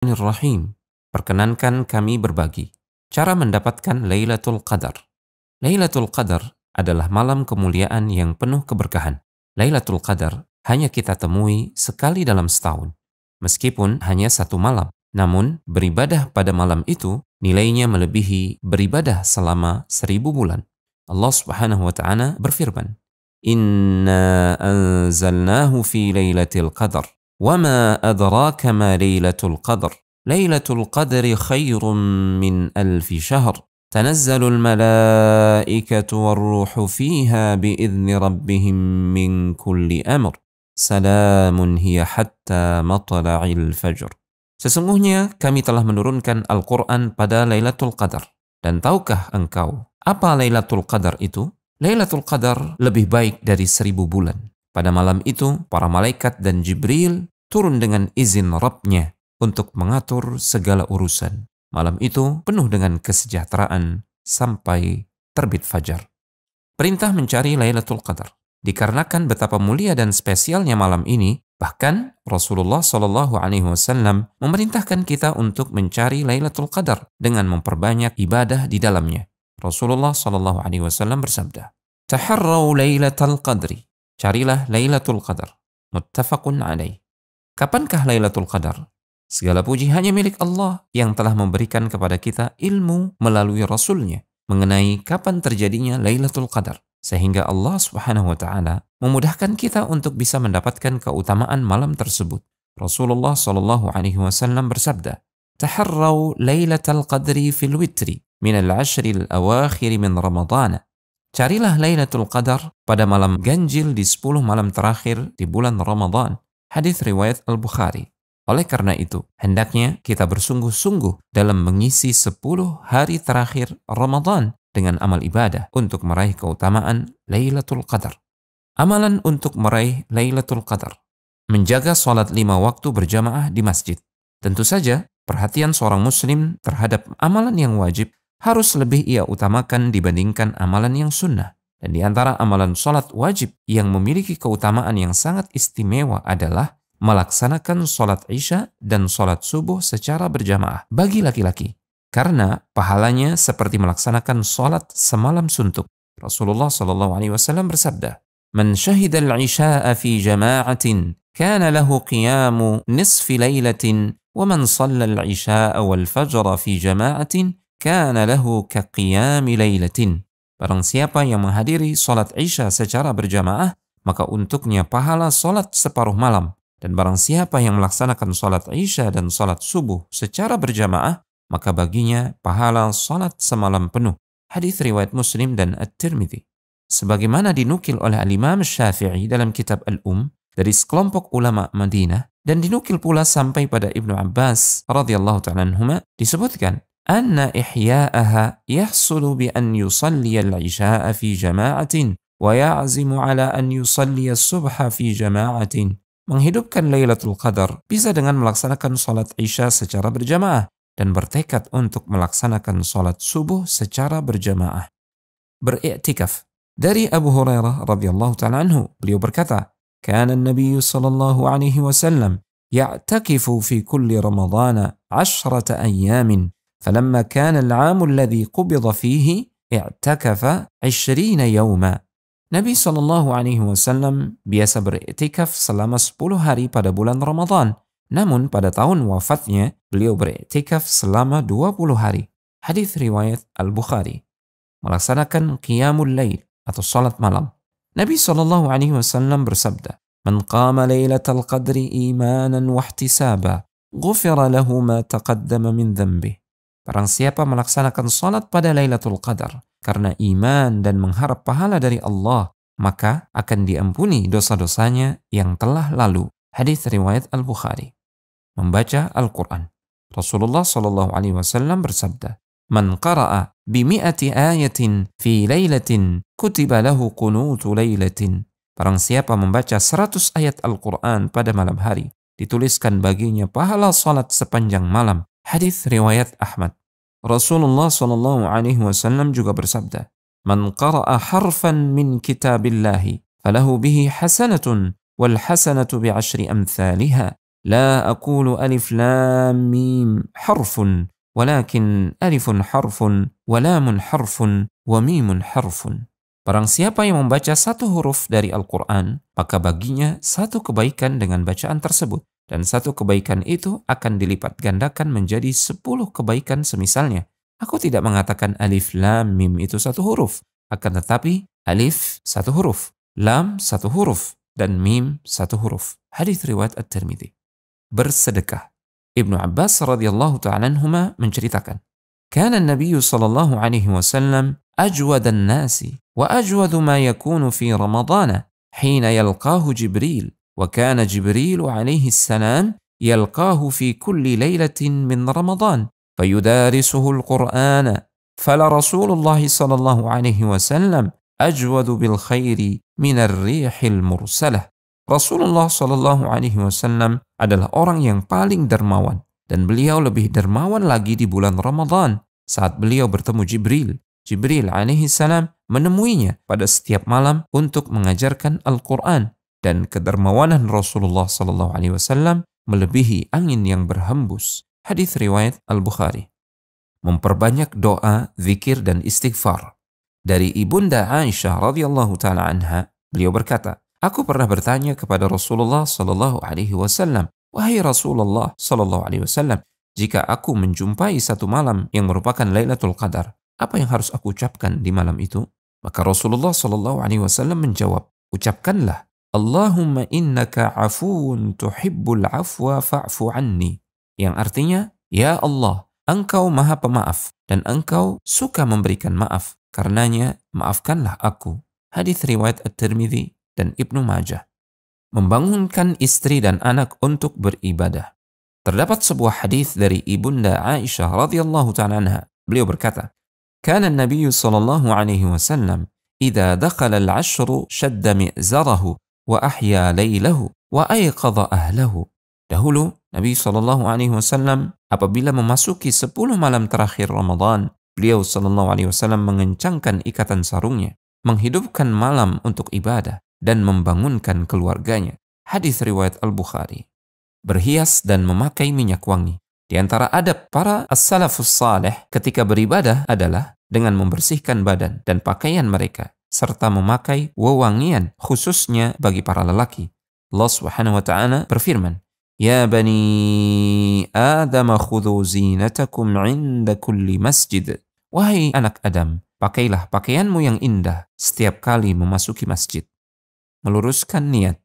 Bismillahirrahmanirrahim. Perkenankan kami berbagi cara mendapatkan Lailatul Qadar. Lailatul Qadar adalah malam kemuliaan yang penuh keberkahan. Lailatul Qadar hanya kita temui sekali dalam setahun. Meskipun hanya satu malam, namun beribadah pada malam itu nilainya melebihi beribadah selama 1000 bulan. Allah Subhanahu wa Ta'ala berfirman, "Inna anzalnahu fi Lailatul Qadar. وَمَا أَدْرَاكَ مَا لَيْلَةُ الْقَدْرِ لَيْلَةُ الْقَدْرِ خَيْرٌ مِّنْ أَلْفِ شَهْرٍ تَنَزَّلُ الْمَلَائِكَةُ وَالرُّوحُ فِيهَا بِإِذْنِ رَبِّهِمْ مِنْ كُلِّ أَمْرٍ سَلَامٌ هِيَ حَتَّى مَطْلَعِ الْفَجْرِ." Sesungguhnya kami telah menurunkan Al-Quran pada Lailatul Qadar. Dan tahukah engkau apa Lailatul Qadar itu? Lailatul Qadar lebih baik dari 1000 bulan. Pada malam itu, para malaikat dan Jibril turun dengan izin Rabb-nya untuk mengatur segala urusan. Malam itu penuh dengan kesejahteraan sampai terbit fajar. Perintah mencari Lailatul Qadar. Dikarenakan betapa mulia dan spesialnya malam ini, bahkan Rasulullah SAW memerintahkan kita untuk mencari Lailatul Qadar dengan memperbanyak ibadah di dalamnya. Rasulullah SAW bersabda, "Taharraw Lailatul Qadri." Carilah Lailatul Qadar. Muttafaqun alaih. Kapankah Lailatul Qadar? Segala puji hanya milik Allah yang telah memberikan kepada kita ilmu melalui Rasul-Nya mengenai kapan terjadinya Lailatul Qadar. Sehingga Allah Subhanahu wa Ta'ala memudahkan kita untuk bisa mendapatkan keutamaan malam tersebut. Rasulullah SAW bersabda, "Taharraw Lailatul Qadri fil witri min al-ashril awakhir min Ramadhan." Carilah Lailatul Qadar pada malam ganjil di 10 malam terakhir di bulan Ramadan. Hadis riwayat Al-Bukhari. Oleh karena itu, hendaknya kita bersungguh-sungguh dalam mengisi 10 hari terakhir Ramadan dengan amal ibadah untuk meraih keutamaan Lailatul Qadar. Amalan untuk meraih Lailatul Qadar: menjaga sholat 5 waktu berjamaah di masjid. Tentu saja, perhatian seorang muslim terhadap amalan yang wajib harus lebih ia utamakan dibandingkan amalan yang sunnah. Dan di antara amalan sholat wajib yang memiliki keutamaan yang sangat istimewa adalah melaksanakan sholat isya dan sholat subuh secara berjamaah bagi laki-laki. Karena pahalanya seperti melaksanakan sholat semalam suntuk. Rasulullah SAW bersabda, "Man syahidal isya'a fi jama'atin, kana lahu qiyamu nisfi laylatin, wa man shallal isya'a wal fajra fi jama'atin, kana lahu kaqiyami lailatin." Barang siapa yang menghadiri salat Isya secara berjamaah, maka untuknya pahala salat separuh malam. Dan barang siapa yang melaksanakan salat Isya dan salat subuh secara berjamaah, maka baginya pahala salat semalam penuh. Hadis riwayat Muslim dan At-Tirmidzi. Sebagaimana dinukil oleh Al-Imam Syafi'i dalam kitab Al-Um dari sekelompok ulama Madinah, dan dinukil pula sampai pada Ibnu Abbas radhiyallahu ta'ala anhuma, disebutkan أن إحياءها يحصل بأن يصلي العشاء في جماعة ويعزم على أن يصلي الصبح في جماعة. Menghidupkan Lailatul Qadar bisa dengan melaksanakan salat Isya secara berjamaah dan bertekad untuk melaksanakan salat subuh secara berjamaah. Beriktikaf. Dari Abu Hurairah radhiyallahu ta'ala anhu, beliau berkata, "Kana an-nabiy sallallahu alaihi wasallam ya'takifu fi kulli Ramadhan 10 أيام. فلما كان العام الذي قبض فيه اعتكف 20 يوما." Nabi SAW biasa beriktikaf selama 10 hari pada bulan Ramadan. Namun pada tahun wafatnya, beliau beriktikaf selama 20 hari. Hadis riwayat Al-Bukhari. Melaksanakan qiyamul lail atau salat malam. Nabi SAW bersabda, "Man qama lailatal qadri imanan wa ihtisaba, ghufira lahu ma taqaddama min dhanbih." Barang siapa melaksanakan salat pada Lailatul Qadar karena iman dan mengharap pahala dari Allah, maka akan diampuni dosa-dosanya yang telah lalu. Hadis riwayat Al-Bukhari. Membaca Al-Quran. Rasulullah SAW bersabda, "Man qara'a bimi'ati ayatin fi lailatin kutiba lahu qunutu lailatin." Barang siapa membaca 100 ayat Al-Quran pada malam hari, dituliskan baginya pahala salat sepanjang malam. Hadis riwayat Ahmad. Rasulullah SAW juga bersabda, "Man qara'a harfan min kitabillahi falahu bihi hasanatun wal hasanatu bi'ashri amthaliha." La aqulu alif lam mim harfun, walakin alifun harfun, wa lamun harfun, wa mimun harfun. Barang siapa yang membaca satu huruf dari Al-Quran, maka baginya satu kebaikan dengan bacaan tersebut. Dan satu kebaikan itu akan dilipat gandakan menjadi 10 kebaikan semisalnya. Aku tidak mengatakan alif lam mim itu satu huruf. Akan tetapi alif satu huruf, lam satu huruf, dan mim satu huruf. Hadits riwayat At-Tirmidzi. Bersedekah. Ibnu Abbas radhiyallahu ta'ala anhuma menceritakan, "Kana an-nabiy sallallahu alaihi wasallam ajwadan nasi wa ajwadu ma yakunu fi Ramadhan hina yalqahu Jibril wa kana Jibril alaihi salam yalqahu fi kulli lailatin min Ramadhan fayudarisuhu al-Qur'ana fala Rasulullah sallallahu alaihi wasallam ajwadu bil khairi min ar-rihil mursalah." Rasulullah Shallallahu Alaihi Wasallam adalah orang yang paling dermawan, dan beliau lebih dermawan lagi di bulan Ramadan saat beliau bertemu Jibril. Jibril alaihi salam menemuinya pada setiap malam untuk mengajarkan Al-Quran, dan kedermawanan Rasulullah Shallallahu Alaihi Wasallam melebihi angin yang berhembus. Hadits riwayat Al-Bukhari. Memperbanyak doa, zikir, dan istighfar. Dari Ibunda Aisyah radhiyallahu taala anha, beliau berkata, "Aku pernah bertanya kepada Rasulullah sallallahu alaihi wasallam, 'Wahai Rasulullah sallallahu alaihi wasallam, jika aku menjumpai satu malam yang merupakan Lailatul Qadar, apa yang harus aku ucapkan di malam itu?' Maka Rasulullah sallallahu alaihi wasallam menjawab, 'Ucapkanlah, Allahumma innaka afuwun tuhibbul afwa fa'fu anni.' Yang artinya, ya Allah, Engkau Maha Pemaaf dan Engkau suka memberikan maaf. Karenanya, maafkanlah aku." Hadits riwayat At-Tirmidzi dan Ibnu Majah. Membangunkan istri dan anak untuk beribadah. Terdapat sebuah hadis dari Ibunda Aisyah radhiyallahu ta'ala anha. Beliau berkata, "Kana an-nabiy sallallahu alaihi wasallam idza dakhala al-'ashru shadda mi'zarahu wa ahya laylahu wa ayqadha ahlahu." Dahulu Nabi sallallahu alaihi wasallam apabila memasuki 10 malam terakhir Ramadan, beliau sallallahu alaihi wasallam mengencangkan ikatan sarungnya, menghidupkan malam untuk ibadah, dan membangunkan keluarganya. Hadis riwayat Al-Bukhari. Berhias dan memakai minyak wangi. Di antara adab para as-salafus salih ketika beribadah adalah dengan membersihkan badan dan pakaian mereka, serta memakai wewangian khususnya bagi para lelaki. Allah Subhanahu wa ta'ala berfirman, "Ya bani Adam khudhu zinatakum 'inda kulli masjid." Wahai anak Adam, pakailah pakaianmu yang indah setiap kali memasuki masjid. Meluruskan niat.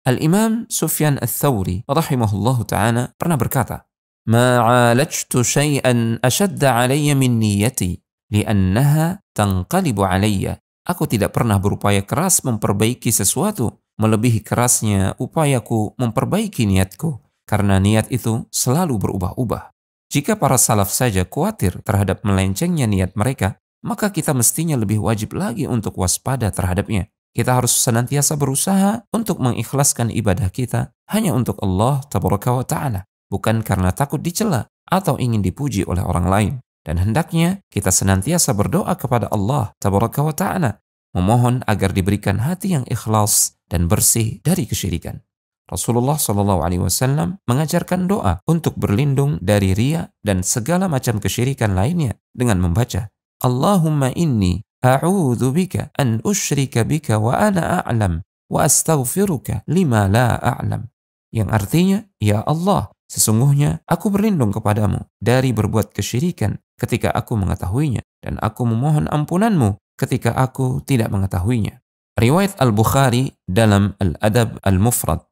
Al-Imam Sufyan Ats-Tsauri rahimahullahu ta'ala pernah berkata, "Ma 'alajtu syai'an ashadda 'alayya min niyyati li'annaha tanqalibu 'alayya." Aku tidak pernah berupaya keras memperbaiki sesuatu melebihi kerasnya upayaku memperbaiki niatku, karena niat itu selalu berubah-ubah. Jika para salaf saja khawatir terhadap melencengnya niat mereka, maka kita mestinya lebih wajib lagi untuk waspada terhadapnya. Kita harus senantiasa berusaha untuk mengikhlaskan ibadah kita hanya untuk Allah Tabaraka wa Ta'ala, bukan karena takut dicela atau ingin dipuji oleh orang lain. Dan hendaknya kita senantiasa berdoa kepada Allah Tabaraka wa Ta'ala, memohon agar diberikan hati yang ikhlas dan bersih dari kesyirikan. Rasulullah SAW mengajarkan doa untuk berlindung dari riya dan segala macam kesyirikan lainnya dengan membaca, "Allahumma inni a'udzu bika an usyrika bika wa ana a'lam wa astaghfiruka lima la a'lam." Yang artinya, ya Allah, sesungguhnya aku berlindung kepadamu dari berbuat kesyirikan ketika aku mengetahuinya, dan aku memohon ampunanmu ketika aku tidak mengetahuinya. Riwayat Al-Bukhari dalam Al-Adab Al-Mufrad.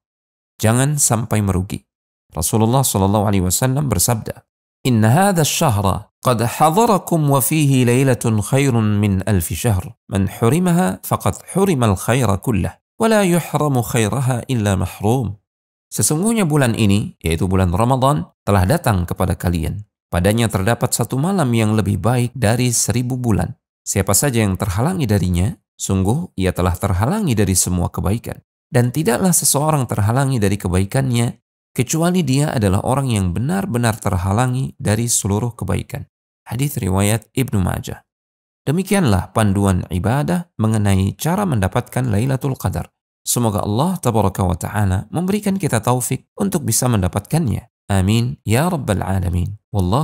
Jangan sampai merugi. Rasulullah SAW bersabda, "Inna hadha ash-shahra qad hadarakum wa fihi laylatun khairun min alfi syahr. Man hurimaha faqad hurimal khaira kullah, wa la yuhramu khairaha illa mahrum." Sesungguhnya bulan ini, yaitu bulan Ramadan, telah datang kepada kalian. Padanya terdapat satu malam yang lebih baik dari 1000 bulan. Siapa saja yang terhalangi darinya, sungguh ia telah terhalangi dari semua kebaikan. Dan tidaklah seseorang terhalangi dari kebaikannya, kecuali dia adalah orang yang benar-benar terhalangi dari seluruh kebaikan. Hadits riwayat Ibnu Majah. Demikianlah panduan ibadah mengenai cara mendapatkan Lailatul Qadar. Semoga Allah tabaraka wa ta'ala memberikan kita taufik untuk bisa mendapatkannya. Amin ya rabbal alamin. Wallahu